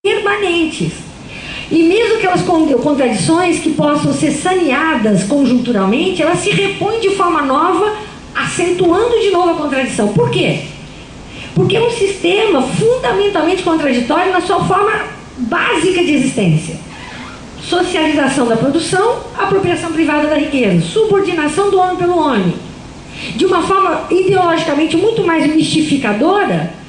permanentes. E mesmo aquelas contradições que possam ser saneadas conjunturalmente, elas se repõem de forma nova, acentuando de novo a contradição. Por quê? Porque é um sistema fundamentalmente contraditório na sua forma básica de existência. Socialização da produção, apropriação privada da riqueza, subordinação do homem pelo homem. De uma forma ideologicamente muito mais mistificadora,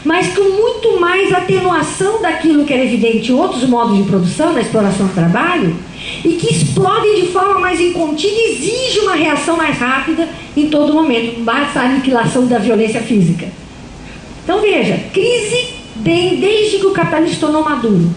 mas com muito mais atenuação daquilo que era evidente em outros modos de produção, na exploração do trabalho, e que explodem de forma mais incontida e exige uma reação mais rápida em todo momento, basta a aniquilação da violência física. Então veja, crise desde que o capitalismo se tornou maduro.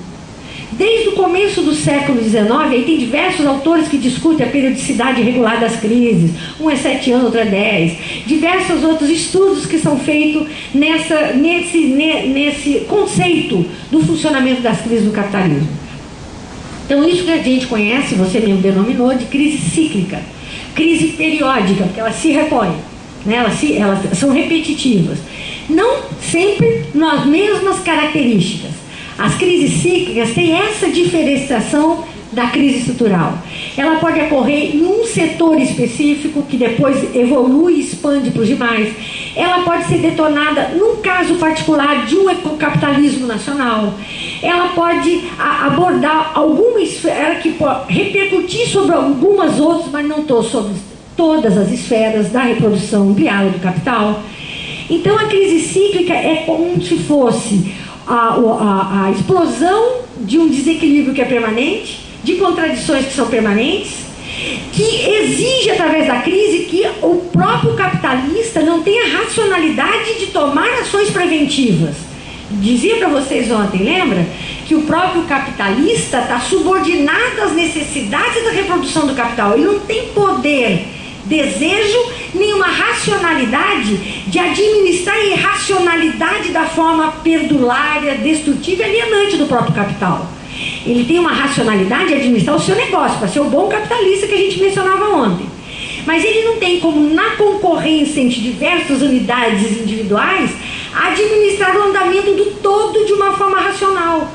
Desde o começo do século XIX, aí tem diversos autores que discutem a periodicidade regular das crises. Um é 7 anos, outro é 10. Diversos outros estudos que são feitos nesse conceito do funcionamento das crises do capitalismo. Então isso que a gente conhece, você mesmo denominou, de crise cíclica. Crise periódica, porque elas se repõem, né? Elas são repetitivas. Não sempre nas mesmas características. As crises cíclicas têm essa diferenciação da crise estrutural. Ela pode ocorrer em um setor específico, que depois evolui e expande para os demais. Ela pode ser detonada num caso particular de um ecocapitalismo nacional. Ela pode abordar alguma esfera que pode repercutir sobre algumas outras, mas não sobre todas as esferas da reprodução ampliada do capital. Então a crise cíclica é como se fosse a explosão de um desequilíbrio que é permanente, de contradições que são permanentes, que exige através da crise que o próprio capitalista não tenha racionalidade de tomar ações preventivas. Dizia para vocês ontem, lembra? Que o próprio capitalista está subordinado às necessidades da reprodução do capital. Ele não tem poder, desejo, nenhuma racionalidade de administrar a irracionalidade da forma perdulária, destrutiva e alienante do próprio capital. Ele tem uma racionalidade de administrar o seu negócio, para ser o bom capitalista que a gente mencionava ontem. Mas ele não tem como, na concorrência entre diversas unidades individuais, administrar o andamento do todo de uma forma racional.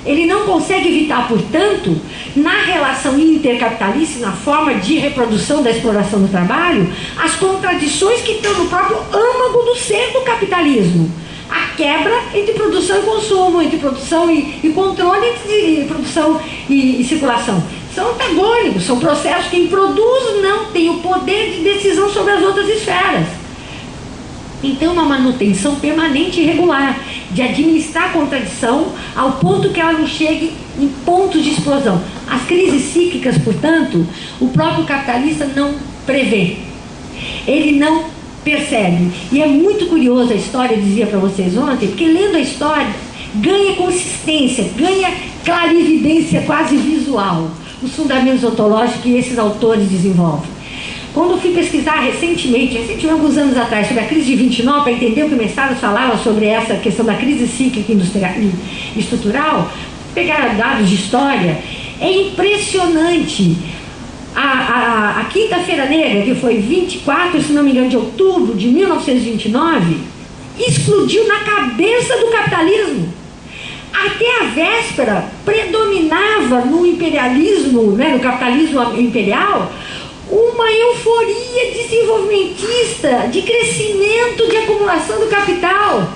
Ele não consegue evitar, portanto, na relação intercapitalista, na forma de reprodução da exploração do trabalho, as contradições que estão no próprio âmago do ser do capitalismo. A quebra entre produção e consumo, entre produção e controle, entre produção e circulação. São antagônicos, são processos. Quem produz não tem o poder de decisão sobre as outras esferas. Então, uma manutenção permanente e regular de administrar a contradição ao ponto que ela não chegue em pontos de explosão. As crises cíclicas, portanto, o próprio capitalista não prevê. Ele não percebe. E é muito curiosa a história, eu dizia para vocês ontem, porque lendo a história, ganha consistência, ganha clarividência quase visual, os fundamentos ontológicos que esses autores desenvolvem. Quando eu fui pesquisar recentemente, alguns anos atrás, sobre a crise de 29, para entender o que o Messadas falava sobre essa questão da crise cíclica e estrutural, pegar dados de história, é impressionante. A Quinta-feira Negra, que foi 24, se não me engano, de outubro de 1929, explodiu na cabeça do capitalismo. Até a véspera, predominava no imperialismo, né, no capitalismo imperial, uma euforia desenvolvimentista, de crescimento, de acumulação do capital.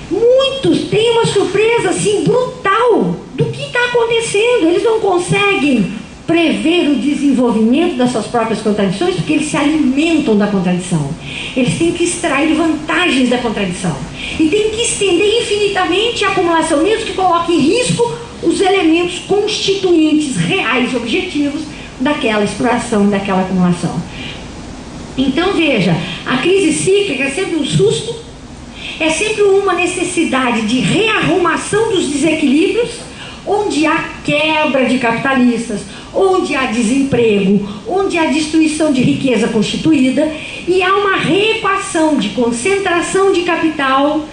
Muitos têm uma surpresa assim brutal do que está acontecendo. Eles não conseguem prever o desenvolvimento das suas próprias contradições, porque eles se alimentam da contradição. Eles têm que extrair vantagens da contradição. E têm que estender infinitamente a acumulação, mesmo que coloque em risco os elementos constituintes reais e objetivos daquela exploração, daquela acumulação. Então veja, a crise cíclica é sempre um susto, é sempre uma necessidade de rearrumação dos desequilíbrios, onde há quebra de capitalistas, onde há desemprego, onde há destruição de riqueza constituída, e há uma reequação de concentração de capital,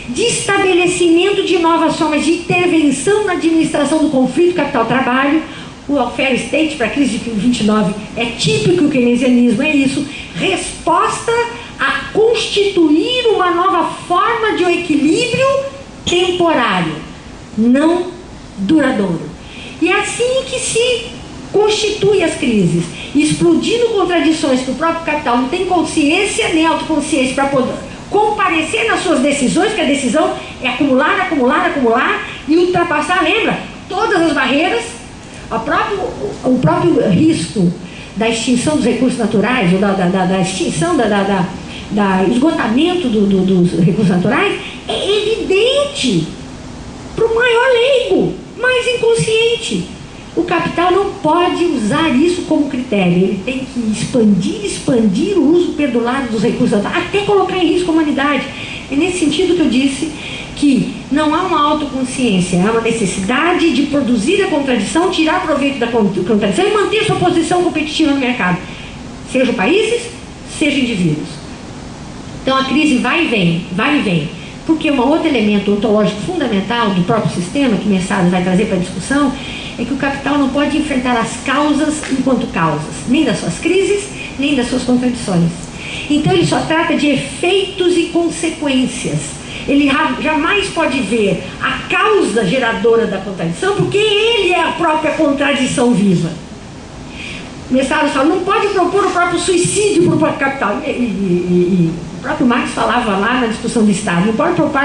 de estabelecimento de novas formas de intervenção na administração do conflito capital-trabalho. O welfare state para a crise de 29 é típico, o keynesianismo é isso, resposta a constituir uma nova forma de equilíbrio temporário. não duradouro. E é assim que se constituem as crises, explodindo contradições que o próprio capital não tem consciência nem autoconsciência para poder comparecer nas suas decisões, que a decisão é acumular, acumular, acumular e ultrapassar, lembra, todas as barreiras. O próprio risco da extinção dos recursos naturais, ou da extinção, da esgotamento dos recursos naturais, é evidente para o maior leigo, mais inconsciente. O capital não pode usar isso como critério, ele tem que expandir o uso perdurado dos recursos naturais, até colocar em risco a humanidade. É nesse sentido que eu disse que não há uma autoconsciência, há uma necessidade de produzir a contradição, tirar proveito da contradição e manter sua posição competitiva no mercado, sejam países, sejam indivíduos. Então a crise vai e vem, porque um outro elemento ontológico fundamental do próprio sistema, que Messado vai trazer para a discussão, é que o capital não pode enfrentar as causas enquanto causas, nem das suas crises, nem das suas contradições. Então ele só trata de efeitos e consequências. Ele jamais pode ver a causa geradora da contradição, porque ele é a própria contradição viva. Messado fala, não pode propor o próprio suicídio para o próprio capital. E o próprio Marx falava lá na discussão do Estado, não pode propor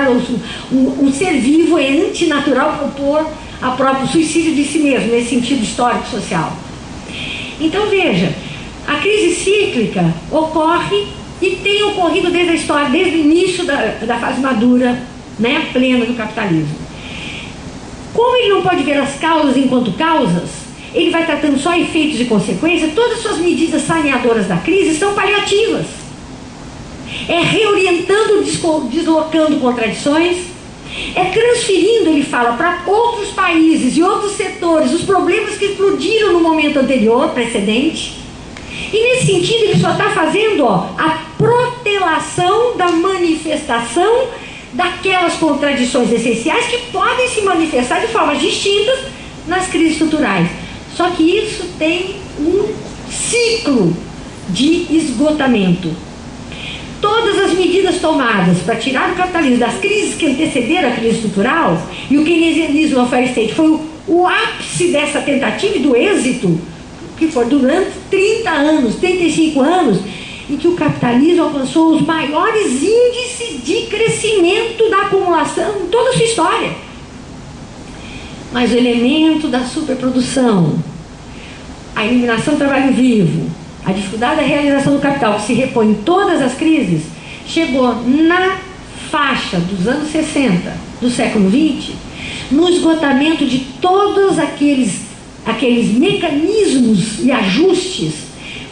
um ser vivo, é antinatural propor a próprio suicídio de si mesmo, nesse sentido histórico-social. Então veja, a crise cíclica ocorre e tem ocorrido desde a história, desde o início da fase madura, né, plena do capitalismo. Como ele não pode ver as causas enquanto causas, ele vai tratando só efeitos e consequências, todas as suas medidas saneadoras da crise são paliativas. É reorientando, deslocando contradições, é transferindo, ele fala, para outros países e outros setores os problemas que explodiram no momento anterior, precedente. E nesse sentido ele só está fazendo a protelação da manifestação daquelas contradições essenciais que podem se manifestar de formas distintas nas crises estruturais. Só que isso tem um ciclo de esgotamento. Todas as medidas tomadas para tirar o capitalismo das crises que antecederam a crise estrutural, e o keynesianismo of fair state foi o ápice dessa tentativa e do êxito, que foi durante 30 anos, 35 anos, em que o capitalismo alcançou os maiores índices de crescimento da acumulação em toda a sua história. Mas o elemento da superprodução, a eliminação do trabalho vivo, a dificuldade da realização do capital, que se repõe em todas as crises, chegou na faixa dos anos 60 do século XX, no esgotamento de todos aqueles mecanismos e ajustes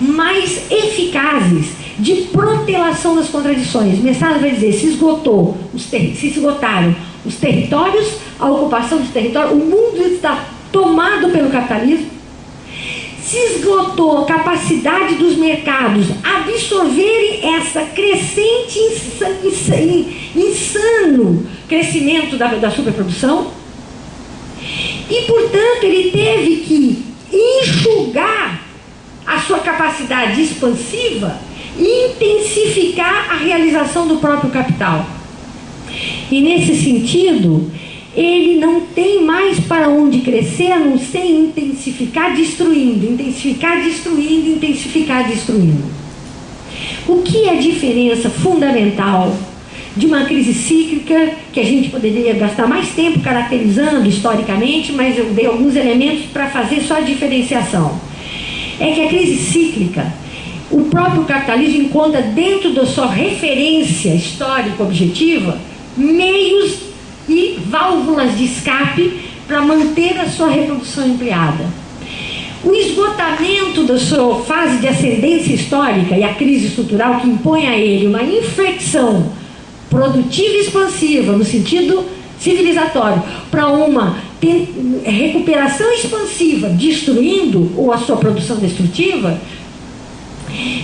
mais eficazes de protelação das contradições. Messado vai dizer, se esgotaram os territórios, a ocupação dos territórios, o mundo está tomado pelo capitalismo, se esgotou a capacidade dos mercados absorverem essa crescente, insano crescimento da superprodução, e, portanto, ele teve que enxugar a sua capacidade expansiva e intensificar a realização do próprio capital. E, nesse sentido, ele não tem mais para onde crescer, a não ser intensificar destruindo, intensificar destruindo, intensificar destruindo. O que é a diferença fundamental de uma crise cíclica, que a gente poderia gastar mais tempo caracterizando historicamente, mas eu dei alguns elementos para fazer só a diferenciação. É que a crise cíclica, o próprio capitalismo encontra dentro da sua referência histórica objetiva meios e válvulas de escape para manter a sua reprodução ampliada. O esgotamento da sua fase de ascendência histórica e a crise estrutural que impõe a ele uma inflexão produtiva e expansiva, no sentido civilizatório, para uma recuperação expansiva, destruindo ou a sua produção destrutiva,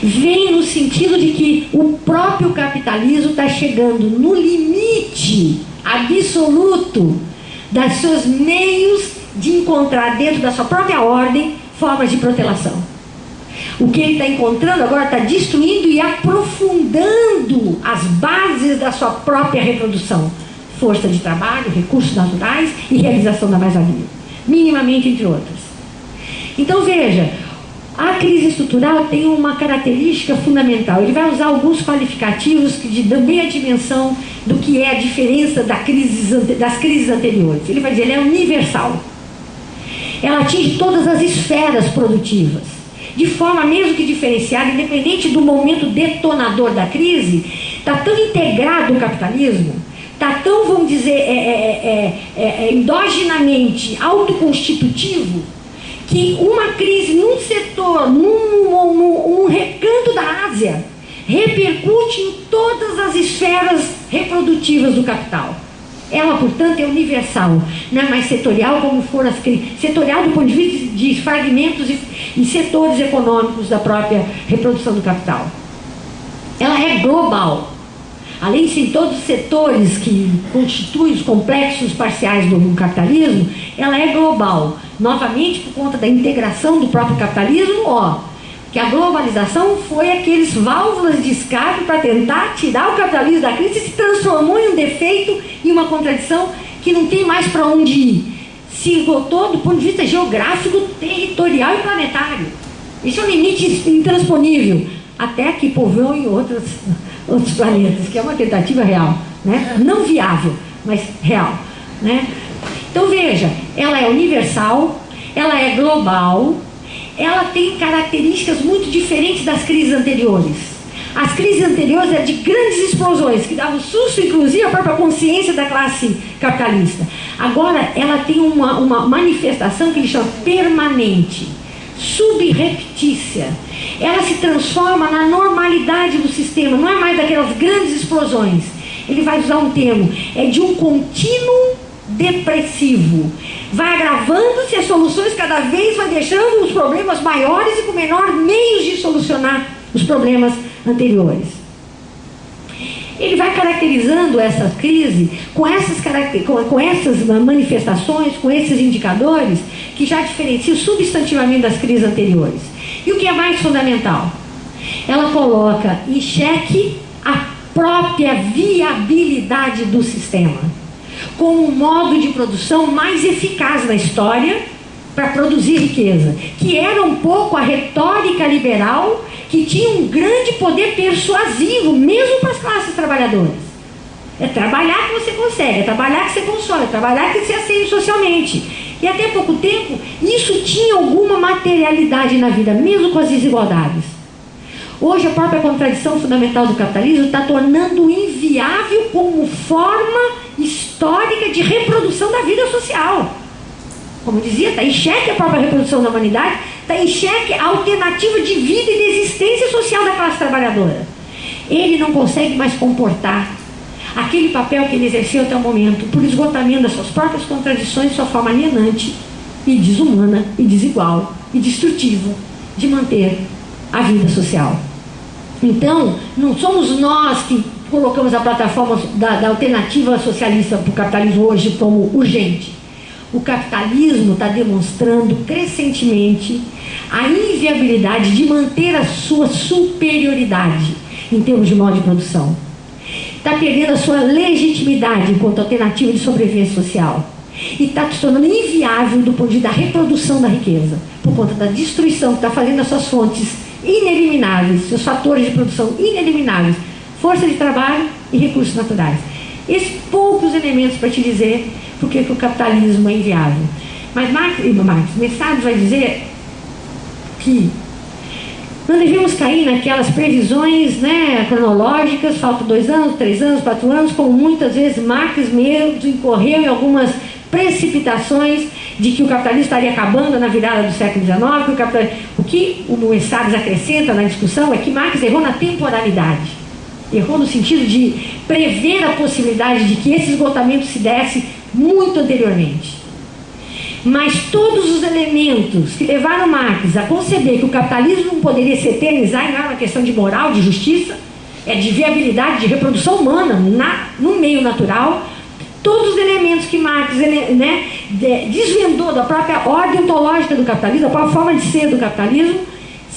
vem no sentido de que o próprio capitalismo está chegando no limite absoluto dos seus meios de encontrar dentro da sua própria ordem formas de protelação. O que ele está encontrando agora está destruindo e aprofundando as bases da sua própria reprodução, força de trabalho, recursos naturais e realização da mais-valia, minimamente entre outras. Então veja, a crise estrutural tem uma característica fundamental. Ele vai usar alguns qualificativos que dão bem a dimensão do que é a diferença das crises anteriores. Ele vai dizer, ela é universal. Ela atinge todas as esferas produtivas, de forma mesmo que diferenciada, independente do momento detonador da crise. Está tão integrado o capitalismo, está tão, vamos dizer, endogenamente autoconstitutivo, que uma crise num setor, num recanto da Ásia, repercute em todas as esferas reprodutivas do capital. Ela, portanto, é universal, não é mais setorial como foram as crises. Setorial do ponto de vista de fragmentos e setores econômicos da própria reprodução do capital. Ela é global. Além de ser em todos os setores que constituem os complexos parciais do capitalismo, ela é global. Novamente, por conta da integração do próprio capitalismo, que a globalização foi aqueles válvulas de escape para tentar tirar o capitalismo da crise e se transformou em um defeito e uma contradição que não tem mais para onde ir. Se esgotou do ponto de vista geográfico, territorial e planetário. Isso é um limite intransponível, até que povoam em outros planetas, que é uma tentativa real, né? Não viável, mas real, né? Então veja, ela é universal, ela é global, ela tem características muito diferentes das crises anteriores. As crises anteriores eram de grandes explosões, que davam susto, inclusive, à própria consciência da classe capitalista. Agora, ela tem uma manifestação que ele chama permanente, subreptícia. Ela se transforma na normalidade do sistema, não é mais daquelas grandes explosões. Ele vai usar um termo, é de um contínuo depressivo. Vai agravando-se as soluções, cada vez vai deixando os problemas maiores e com menor meios de solucionar os problemas anteriores. Ele vai caracterizando essa crise com essas manifestações, com esses indicadores que já diferenciam substantivamente das crises anteriores. E o que é mais fundamental? Ela coloca em xeque a própria viabilidade do sistema como um modo de produção mais eficaz na história para produzir riqueza, que era um pouco a retórica liberal, que tinha um grande poder persuasivo, mesmo para as classes trabalhadoras. É trabalhar que você consegue, é trabalhar que você consome, é trabalhar que você aceita socialmente. E até pouco tempo, isso tinha alguma materialidade na vida, mesmo com as desigualdades. Hoje, a própria contradição fundamental do capitalismo está tornando inviável como forma histórica de reprodução da vida social. Como dizia, está em xeque a própria reprodução da humanidade, está em xeque a alternativa de vida e de existência social da classe trabalhadora. Ele não consegue mais comportar aquele papel que ele exerceu até o momento, por esgotamento das suas próprias contradições, sua forma alienante e desumana e desigual e destrutiva de manter a vida social. Então, não somos nós que colocamos a plataforma da alternativa socialista para o capitalismo hoje como urgente. O capitalismo está demonstrando crescentemente a inviabilidade de manter a sua superioridade em termos de modo de produção. Está perdendo a sua legitimidade enquanto alternativa de sobrevivência social. E está se tornando inviável do ponto de vista da reprodução da riqueza, por conta da destruição que está fazendo as suas fontes inelimináveis, seus fatores de produção inelimináveis, força de trabalho e recursos naturais. Esses poucos elementos para te dizer por que o capitalismo é inviável. Mas Messados vai dizer que não devemos cair naquelas previsões, né, cronológicas, faltam 2 anos, 3 anos, 4 anos, como muitas vezes Marx mesmo incorreu em algumas precipitações de que o capitalismo estaria acabando na virada do século XIX. O que o Messados acrescenta na discussão é que Marx errou na temporalidade. Errou no sentido de prever a possibilidade de que esse esgotamento se desse muito anteriormente. Mas todos os elementos que levaram Marx a conceber que o capitalismo não poderia se eternizar, e não é uma questão de moral, de justiça, é de viabilidade, de reprodução humana no meio natural, todos os elementos que Marx, né, desvendou da própria ordem ontológica do capitalismo, da própria forma de ser do capitalismo,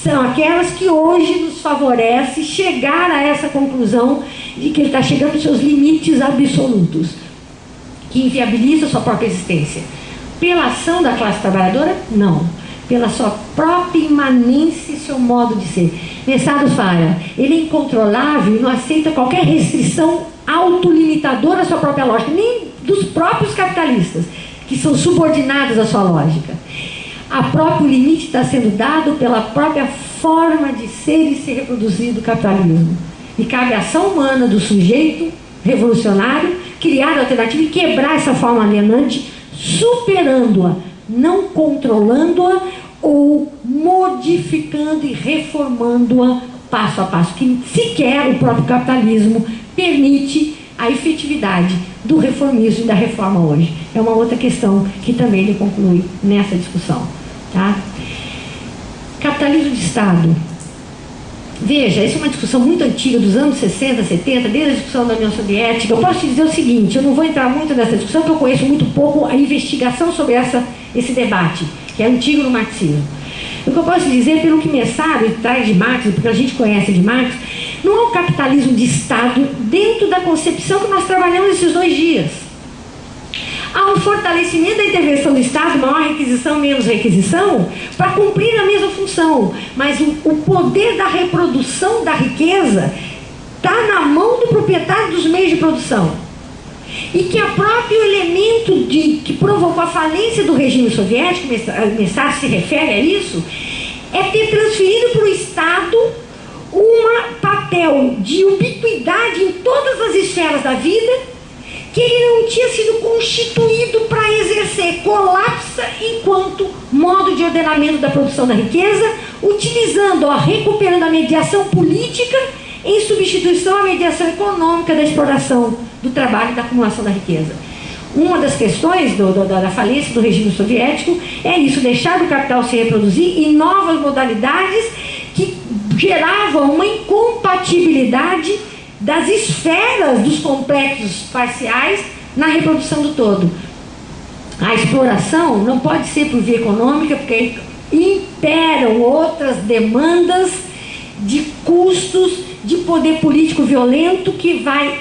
são aquelas que hoje nos favorece chegar a essa conclusão de que ele está chegando aos seus limites absolutos. que inviabiliza a sua própria existência. Pela ação da classe trabalhadora, não. Pela sua própria imanência e seu modo de ser. Messado fala, ele é incontrolável e não aceita qualquer restrição autolimitadora à sua própria lógica, nem dos próprios capitalistas, que são subordinados à sua lógica. O próprio limite está sendo dado pela própria forma de ser e se reproduzir do capitalismo. E cabe à ação humana do sujeito revolucionário criar a alternativa e quebrar essa forma alienante, superando-a, não controlando-a ou modificando e reformando-a passo a passo, que sequer o próprio capitalismo permite a efetividade do reformismo e da reforma hoje. É uma outra questão que também ele conclui nessa discussão. Tá? Capitalismo de Estado. Veja, essa é uma discussão muito antiga, dos anos 60, 70, desde a discussão da União Soviética. Eu posso te dizer o seguinte, eu não vou entrar muito nessa discussão, porque eu conheço muito pouco a investigação sobre esse debate, que é antigo no marxismo. O que eu posso dizer, pelo que me sabe, traz de Marx, porque a gente conhece de Marx, não é um capitalismo de Estado dentro da concepção que nós trabalhamos esses 2 dias. Há um fortalecimento da intervenção do Estado, maior requisição, menos requisição, para cumprir a mesma função. Mas o poder da reprodução da riqueza está na mão do proprietário dos meios de produção. E que o próprio elemento que provocou a falência do regime soviético, Messard se refere a isso, é ter transferido para o Estado um papel de ubiquidade em todas as esferas da vida, que ele não tinha sido constituído para exercer. Colapsa enquanto modo de ordenamento da produção da riqueza, utilizando, recuperando a mediação política em substituição à mediação econômica da exploração do trabalho e da acumulação da riqueza. Uma das questões da falência do regime soviético é isso, deixar o capital se reproduzir em novas modalidades que geravam uma incompatibilidade das esferas dos complexos parciais na reprodução do todo. A exploração não pode ser por via econômica, porque imperam outras demandas de custos, de poder político violento que vai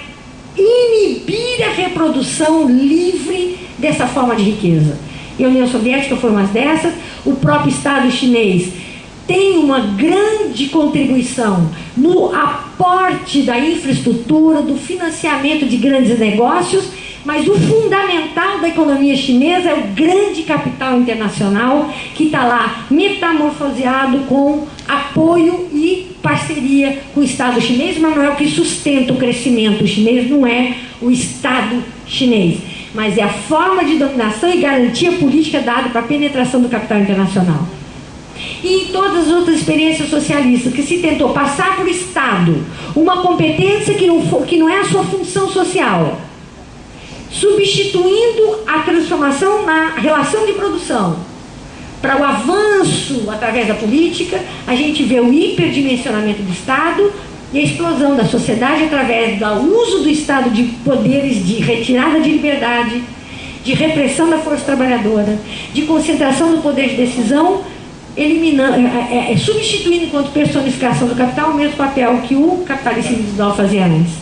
inibir a reprodução livre dessa forma de riqueza. E a União Soviética foi uma dessas, o próprio Estado chinês tem uma grande contribuição no aporte da infraestrutura, do financiamento de grandes negócios, mas o fundamental da economia chinesa é o grande capital internacional que está lá metamorfoseado com apoio e parceria com o Estado chinês, mas não é o que sustenta o crescimento chinês, não é o Estado chinês, mas é a forma de dominação e garantia política dada para a penetração do capital internacional. E em todas as outras experiências socialistas, que se tentou passar para o Estado uma competência que não é a sua função social, substituindo a transformação na relação de produção para o avanço através da política, a gente vê o hiperdimensionamento do Estado e a explosão da sociedade através do uso do Estado de poderes de retirada de liberdade, de repressão da força trabalhadora, de concentração do poder de decisão, eliminando, substituindo enquanto personificação do capital o mesmo papel que o capitalismo individual fazia antes.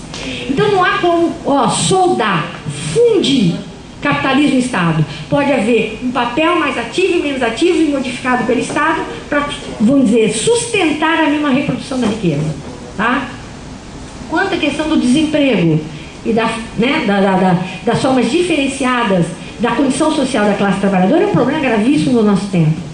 Então não há como soldar, fundir capitalismo e Estado. Pode haver um papel mais ativo e menos ativo e modificado pelo Estado para, vamos dizer, sustentar a mesma reprodução da riqueza. Tá? Quanto à questão do desemprego e das formas diferenciadas da condição social da classe trabalhadora, é um problema gravíssimo no nosso tempo.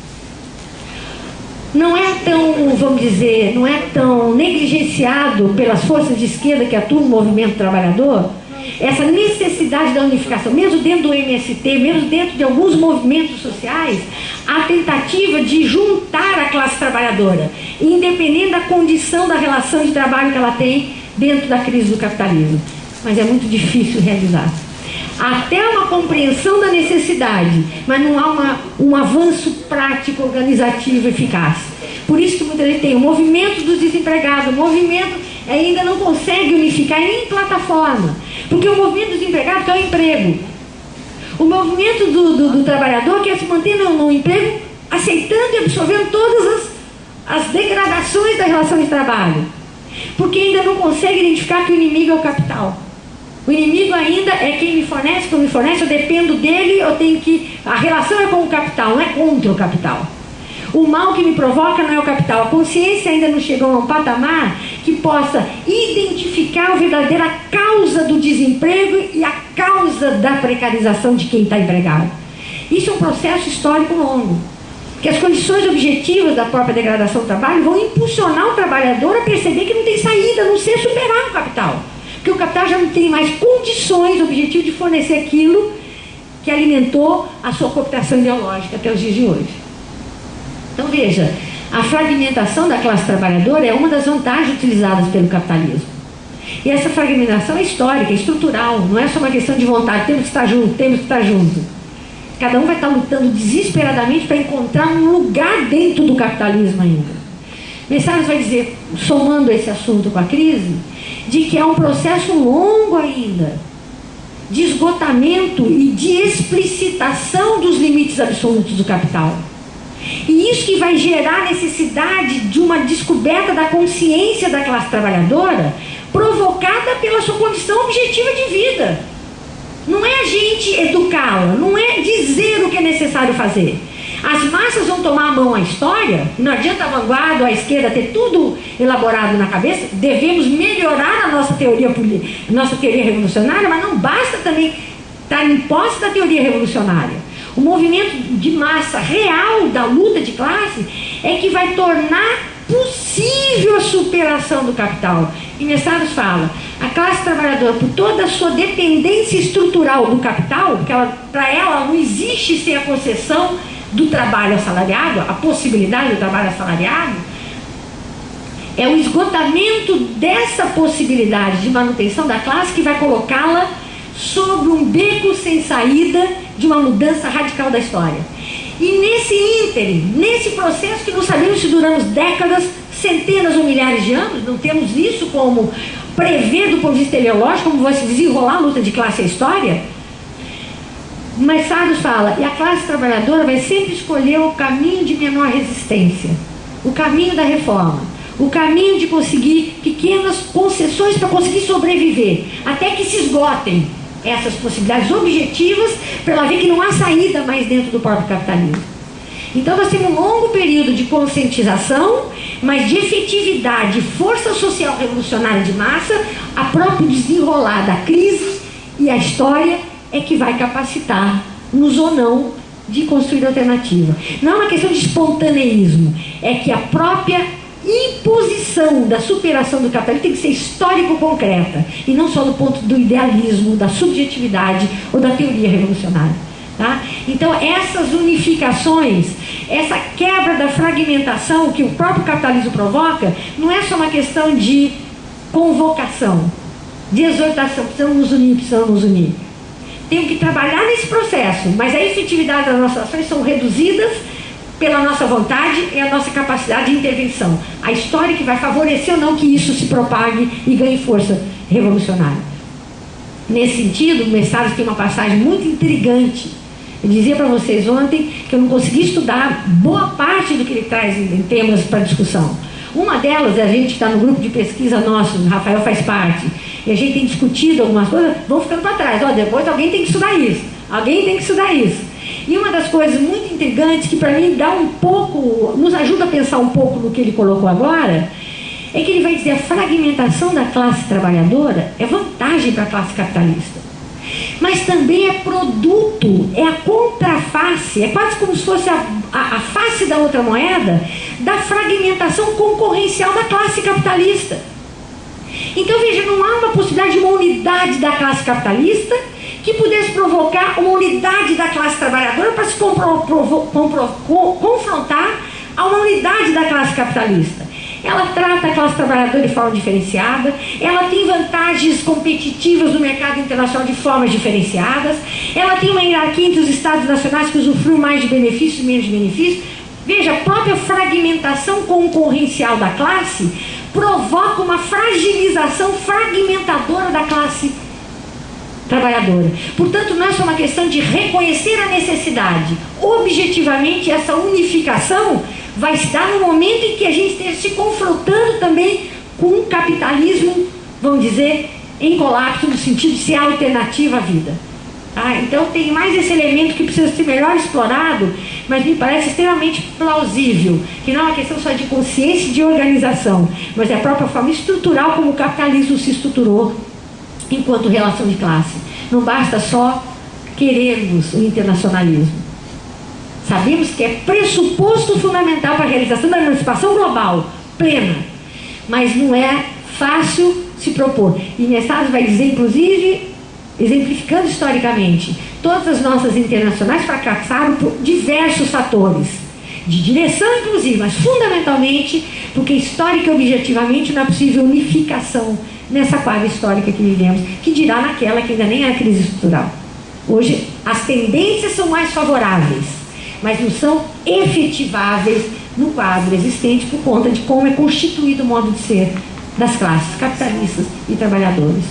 Não é tão, vamos dizer, não é tão negligenciado pelas forças de esquerda que atuam no movimento trabalhador, essa necessidade da unificação, mesmo dentro do MST, mesmo dentro de alguns movimentos sociais, a tentativa de juntar a classe trabalhadora, independente da condição da relação de trabalho que ela tem dentro da crise do capitalismo. Mas é muito difícil realizar. Até uma compreensão da necessidade, mas não há um avanço prático, organizativo, eficaz. Por isso que muita gente tem o movimento dos desempregados, o movimento ainda não consegue unificar nem em plataforma, porque o movimento dos desempregados quer o emprego. O movimento do trabalhador quer se manter no emprego, aceitando e absorvendo todas as degradações da relação de trabalho, porque ainda não consegue identificar que o inimigo é o capital. O inimigo ainda é quem me fornece, quem me fornece, eu dependo dele, eu tenho que... A relação é com o capital, não é contra o capital. O mal que me provoca não é o capital. A consciência ainda não chegou a um patamar que possa identificar a verdadeira causa do desemprego e a causa da precarização de quem está empregado. Isso é um processo histórico longo, que as condições objetivas da própria degradação do trabalho vão impulsionar o trabalhador a perceber que não tem saída, a não ser superar o capital. Porque o capital já não tem mais condições objetivas de fornecer aquilo que alimentou a sua cooptação ideológica até os dias de hoje. Então veja, a fragmentação da classe trabalhadora é uma das vantagens utilizadas pelo capitalismo. E essa fragmentação é histórica, é estrutural, não é só uma questão de vontade, temos que estar juntos, temos que estar juntos. Cada um vai estar lutando desesperadamente para encontrar um lugar dentro do capitalismo ainda. Messagens vai dizer, somando esse assunto com a crise, de que há um processo longo ainda de esgotamento e de explicitação dos limites absolutos do capital. E isso que vai gerar a necessidade de uma descoberta da consciência da classe trabalhadora, provocada pela sua condição objetiva de vida. Não é a gente educá-la, não é dizer o que é necessário fazer. As massas vão tomar a mão à história, não adianta a vanguarda ou a esquerda ter tudo elaborado na cabeça, devemos melhorar a nossa teoria revolucionária, mas não basta também estar em posse da teoria revolucionária. O movimento de massa real da luta de classe é que vai tornar possível a superação do capital. E Messados fala, a classe trabalhadora, por toda a sua dependência estrutural do capital, porque para ela não existe sem a concessão do trabalho assalariado, a possibilidade do trabalho assalariado, é o esgotamento dessa possibilidade de manutenção da classe que vai colocá-la sobre um beco sem saída de uma mudança radical da história. E nesse ínterim, nesse processo que não sabemos se duramos décadas, centenas ou milhares de anos, não temos isso como prever do ponto de vista teleológico, como vai se desenrolar a luta de classe e a história. Mas Sardos fala, e a classe trabalhadora vai sempre escolher o caminho de menor resistência, o caminho da reforma, o caminho de conseguir pequenas concessões para conseguir sobreviver, até que se esgotem essas possibilidades objetivas, para ela ver que não há saída mais dentro do próprio capitalismo. Então nós temos um longo período de conscientização, mas de efetividade, força social revolucionária de massa, a próprio desenrolar da crise e a história é que vai capacitar-nos ou não de construir alternativa. Não é uma questão de espontaneísmo, é que a própria imposição da superação do capitalismo tem que ser histórico-concreta, e não só do ponto do idealismo, da subjetividade ou da teoria revolucionária. Tá? Então essas unificações, essa quebra da fragmentação que o próprio capitalismo provoca, não é só uma questão de convocação, de exortação, precisamos nos unir. Temos que trabalhar nesse processo, mas a efetividade das nossas ações são reduzidas pela nossa vontade e a nossa capacidade de intervenção. A história que vai favorecer ou não que isso se propague e ganhe força revolucionária. Nesse sentido, o Messados tem uma passagem muito intrigante. Eu dizia para vocês ontem que eu não consegui estudar boa parte do que ele traz em temas para discussão. Uma delas é a gente que está no grupo de pesquisa nosso, o Rafael faz parte, e a gente tem discutido algumas coisas, vão ficando para trás. Ó, depois alguém tem que estudar isso, alguém tem que estudar isso. E uma das coisas muito intrigantes que para mim dá um pouco, nos ajuda a pensar um pouco no que ele colocou agora, é que ele vai dizer a fragmentação da classe trabalhadora é vantagem para a classe capitalista, mas também é produto, é a contraface, é quase como se fosse a face da outra moeda da fragmentação concorrencial da classe capitalista. Então veja, não há uma possibilidade de uma unidade da classe capitalista que pudesse provocar uma unidade da classe trabalhadora para se confrontar a uma unidade da classe capitalista. Ela trata a classe trabalhadora de forma diferenciada, ela tem vantagens competitivas no mercado internacional de formas diferenciadas, ela tem uma hierarquia entre os estados nacionais que usufruem mais de benefícios e menos de benefícios. Veja, a própria fragmentação concorrencial da classe provoca uma fragilização fragmentadora da classe trabalhadora. Portanto, não é só uma questão de reconhecer a necessidade. Objetivamente, essa unificação vai se dar no momento em que a gente esteja se confrontando também com um capitalismo, vamos dizer, em colapso no sentido de ser alternativa à vida. Então tem mais esse elemento que precisa ser melhor explorado, mas me parece extremamente plausível, que não é uma questão só de consciência e de organização, mas é a própria forma estrutural como o capitalismo se estruturou enquanto relação de classe. Não basta só querermos o internacionalismo. Sabemos que é pressuposto fundamental para a realização da emancipação global plena, mas não é fácil se propor. E Message vai dizer, inclusive, exemplificando historicamente, todas as nossas internacionais fracassaram por diversos fatores, de direção inclusive, mas fundamentalmente porque histórica e objetivamente não é possível unificação nessa quadra histórica que vivemos, que dirá naquela que ainda nem é a crise estrutural. Hoje as tendências são mais favoráveis, mas não são efetiváveis no quadro existente por conta de como é constituído o modo de ser das classes capitalistas e trabalhadores.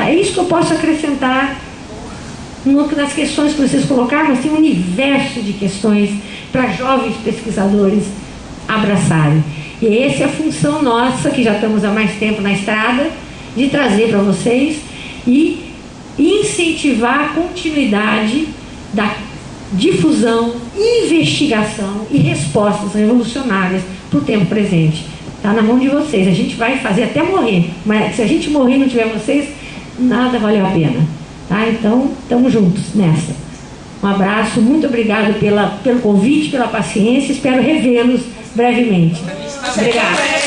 É isso que eu posso acrescentar nas questões que vocês colocaram, mas tem um universo de questões para jovens pesquisadores abraçarem. E essa é a função nossa, que já estamos há mais tempo na estrada, de trazer para vocês e incentivar a continuidade da difusão, investigação e respostas revolucionárias para o tempo presente. Está na mão de vocês, a gente vai fazer até morrer, mas se a gente morrer e não tiver vocês, nada valeu a pena. Então, estamos juntos nessa. Um abraço, muito obrigado pelo convite, pela paciência, espero revê-los brevemente. Obrigada.